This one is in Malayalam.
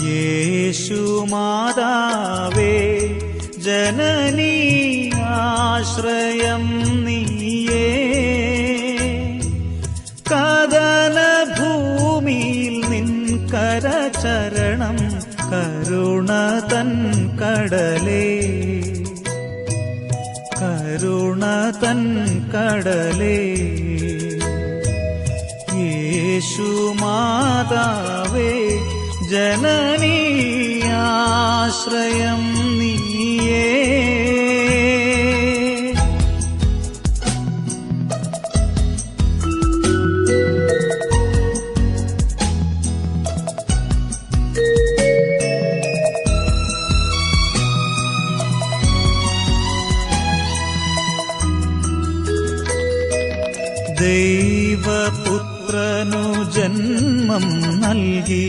യേശുമാതാവേ ജനനീ ആശ്രയം നീയേ. കദനഭൂമിയിൽ നിൻ കരചരണം കരുണ തൻ കടലേ, കരുണ തൻ കടലേ. യേശുമാതാവേ ജനനീ ആശ്രയം നീയേ. ദൈവപുത്രനു ജന്മം നൽകി